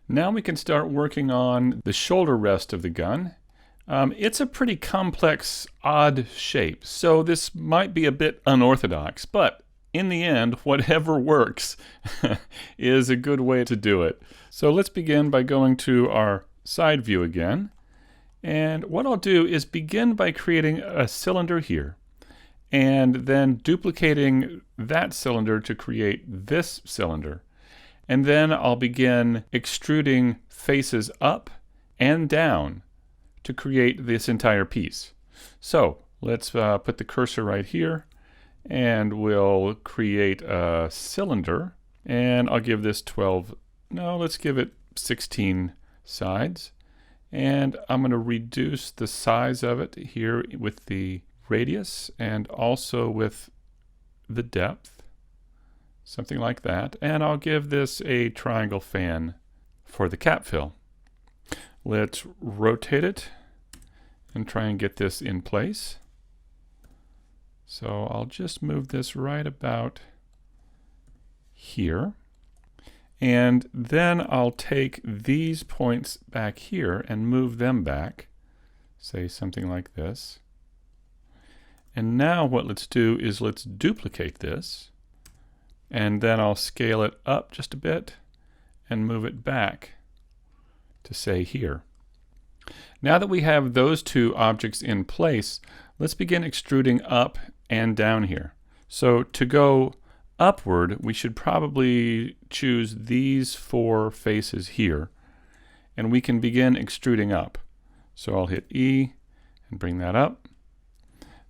Now we can start working on the shoulder rest of the gun. It's a pretty complex, odd shape, so this might be a bit unorthodox, but in the end, whatever works is a good way to do it. So let's begin by going to our side view again. And what I'll do is begin by creating a cylinder here, and then duplicating that cylinder to create this cylinder. And then I'll begin extruding faces up and down to create this entire piece. So let's put the cursor right here, and we'll create a cylinder, and I'll give this 12, no, let's give it 16 sides. And I'm going to reduce the size of it here with the radius and also with the depth, something like that. And I'll give this a triangle fan for the cap fill. Let's rotate it and try and get this in place. So I'll just move this right about here. And then I'll take these points back here and move them back, say something like this. And now what let's do is let's duplicate this, and then I'll scale it up just a bit and move it back to say here. Now that we have those two objects in place, let's begin extruding up and down here. So to go upward, we should probably choose these four faces here, and we can begin extruding up. So I'll hit E and bring that up.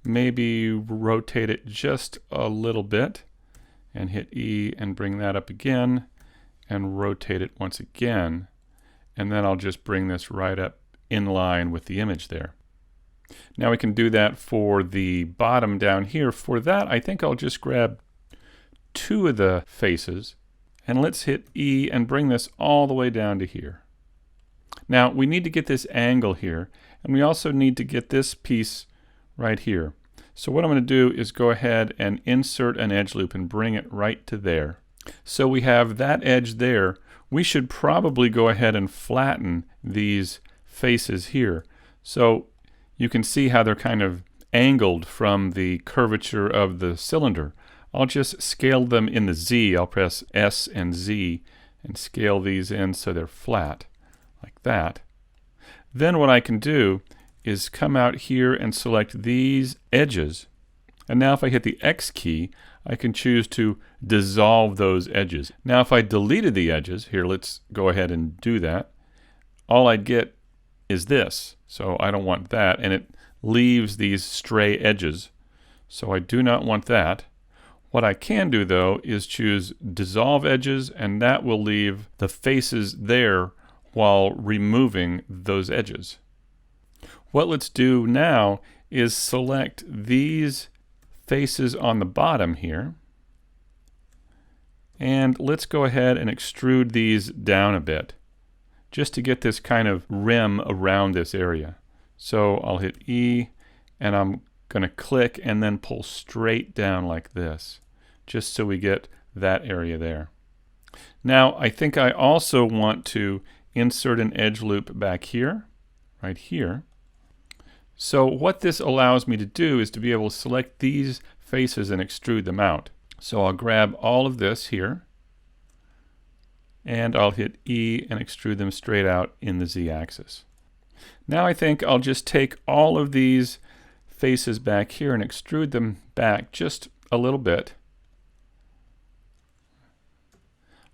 Maybe rotate it just a little bit and hit E and bring that up again and rotate it once again. And then I'll just bring this right up in line with the image there. Now we can do that for the bottom down here. For that, I think I'll just grab two of the faces, and let's hit E and bring this all the way down to here. Now we need to get this angle here, and we also need to get this piece right here. So what I'm going to do is go ahead and insert an edge loop and bring it right to there. So we have that edge there. We should probably go ahead and flatten these faces here. So you can see how they're kind of angled from the curvature of the cylinder. I'll just scale them in the Z. I'll press S and Z and scale these in so they're flat, like that. Then what I can do is come out here and select these edges. And now if I hit the X key, I can choose to dissolve those edges. Now if I deleted the edges, here let's go ahead and do that, all I'd get is this. So I don't want that, and it leaves these stray edges. So I do not want that. What I can do though is choose dissolve edges, and that will leave the faces there while removing those edges. What let's do now is select these faces on the bottom here, and let's go ahead and extrude these down a bit just to get this kind of rim around this area. So I'll hit E, and I'm going to click and then pull straight down like this, just so we get that area there. Now I think I also want to insert an edge loop back here, right here. So what this allows me to do is to be able to select these faces and extrude them out. So I'll grab all of this here, and I'll hit E and extrude them straight out in the Z-axis. Now I think I'll just take all of these faces back here and extrude them back just a little bit.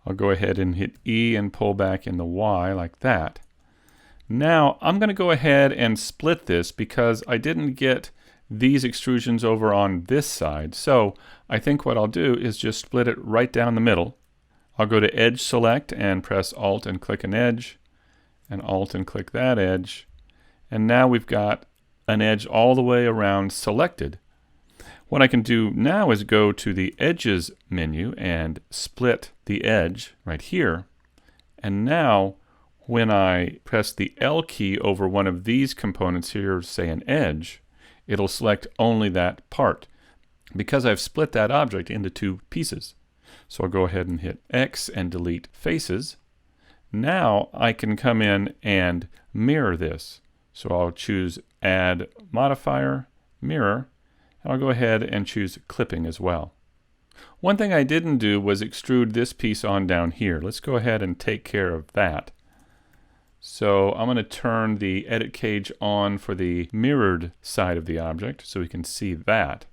I'll go ahead and hit E and pull back in the Y like that. Now I'm going to go ahead and split this because I didn't get these extrusions over on this side. So I think what I'll do is just split it right down the middle. I'll go to Edge Select and press Alt and click an edge, and Alt and click that edge. And now we've got an edge all the way around selected. What I can do now is go to the Edges menu and split the edge right here. And now when I press the L key over one of these components here, say an edge, it'll select only that part because I've split that object into two pieces. So I'll go ahead and hit X and delete faces. Now I can come in and mirror this. So I'll choose Add Modifier, Mirror, and I'll go ahead and choose Clipping as well. One thing I didn't do was extrude this piece on down here. Let's go ahead and take care of that. So I'm going to turn the edit cage on for the mirrored side of the object so we can see that.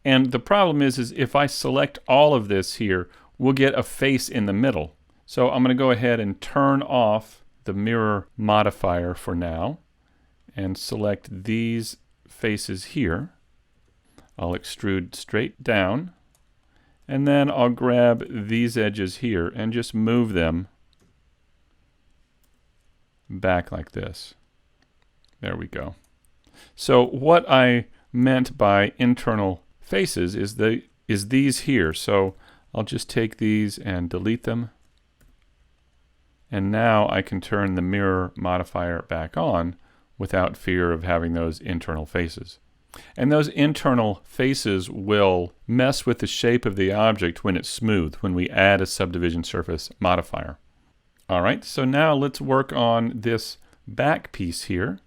And the problem is if I select all of this here, we'll get a face in the middle. So I'm going to go ahead and turn off the mirror modifier for now and select these faces here. I'll extrude straight down, and then I'll grab these edges here and just move them back like this. There we go. So what I meant by internal faces is these here. So I'll just take these and delete them. And now I can turn the mirror modifier back on without fear of having those internal faces. And those internal faces will mess with the shape of the object when it's smooth, when we add a subdivision surface modifier. All right, so now let's work on this back piece here.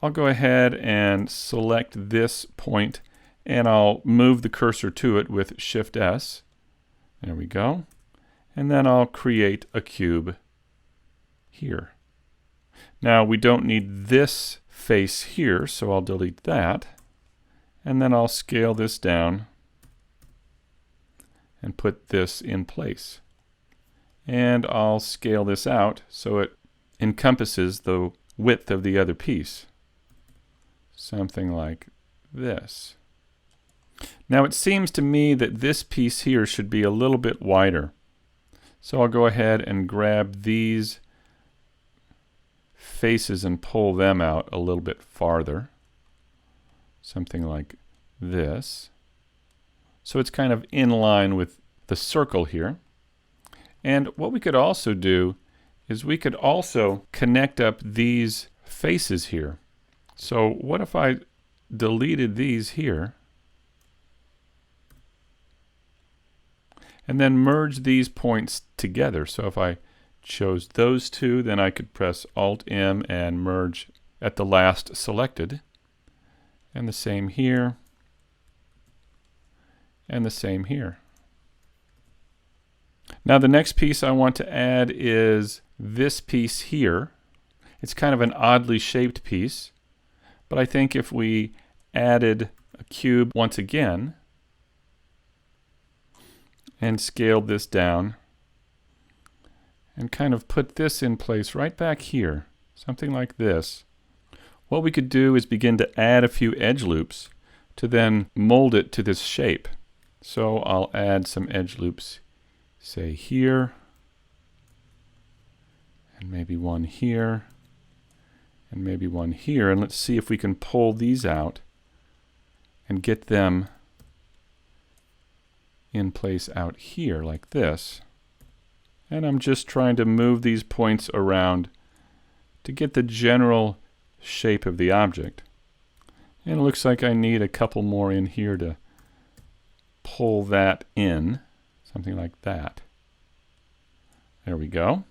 I'll go ahead and select this point, and I'll move the cursor to it with Shift S. There we go. And then I'll create a cube here. Now we don't need this face here, so I'll delete that. And then I'll scale this down and put this in place. And I'll scale this out so it encompasses the width of the other piece. Something like this. Now it seems to me that this piece here should be a little bit wider. So I'll go ahead and grab these faces and pull them out a little bit farther. Something like this. So it's kind of in line with the circle here. And what we could also do is we could also connect up these faces here. So what if I deleted these here and then merge these points together? So if I chose those two, then I could press Alt-M and merge at the last selected. And the same here. And the same here. Now the next piece I want to add is this piece here. It's kind of an oddly shaped piece, but I think if we added a cube once again and scaled this down and kind of put this in place right back here, something like this, what we could do is begin to add a few edge loops to then mold it to this shape. So I'll add some edge loops, say here, and maybe one here, and maybe one here, and let's see if we can pull these out and get them in place out here like this. And I'm just trying to move these points around to get the general shape of the object. And it looks like I need a couple more in here to pull that in, something like that. There we go.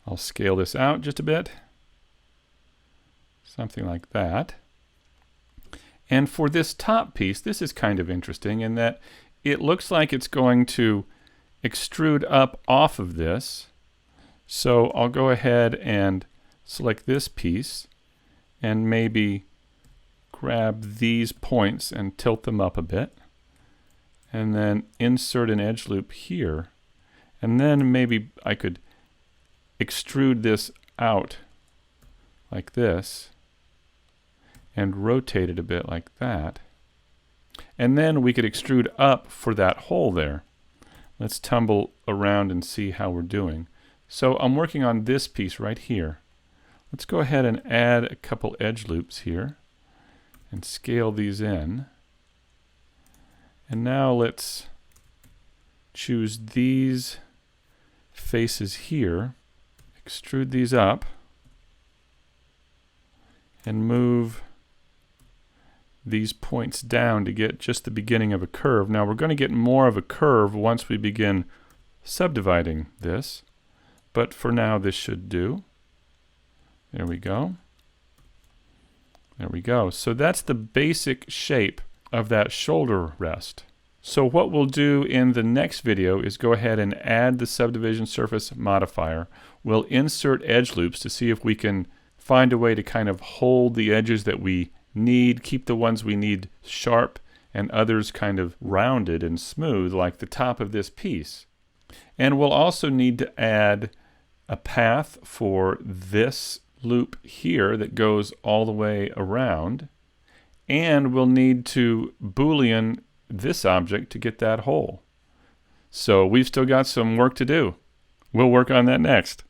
I'll scale this out just a bit, something like that. And for this top piece, this is kind of interesting in that it looks like it's going to extrude up off of this. So I'll go ahead and select this piece and maybe grab these points and tilt them up a bit, and then insert an edge loop here, and then maybe I could extrude this out like this and rotate it a bit like that, and then we could extrude up for that hole there. Let's tumble around and see how we're doing. So I'm working on this piece right here. Let's go ahead and add a couple edge loops here and scale these in. And now let's choose these faces here, extrude these up, and move these points down to get just the beginning of a curve. Now we're going to get more of a curve once we begin subdividing this, but for now this should do. There we go. There we go. So that's the basic shape of that shoulder rest. So what we'll do in the next video is go ahead and add the subdivision surface modifier. We'll insert edge loops to see if we can find a way to kind of hold the edges that we need, keep the ones we need sharp, and others kind of rounded and smooth like the top of this piece. And we'll also need to add a path for this loop here that goes all the way around. And we'll need to Boolean this object to get that hole. So we've still got some work to do. We'll work on that next.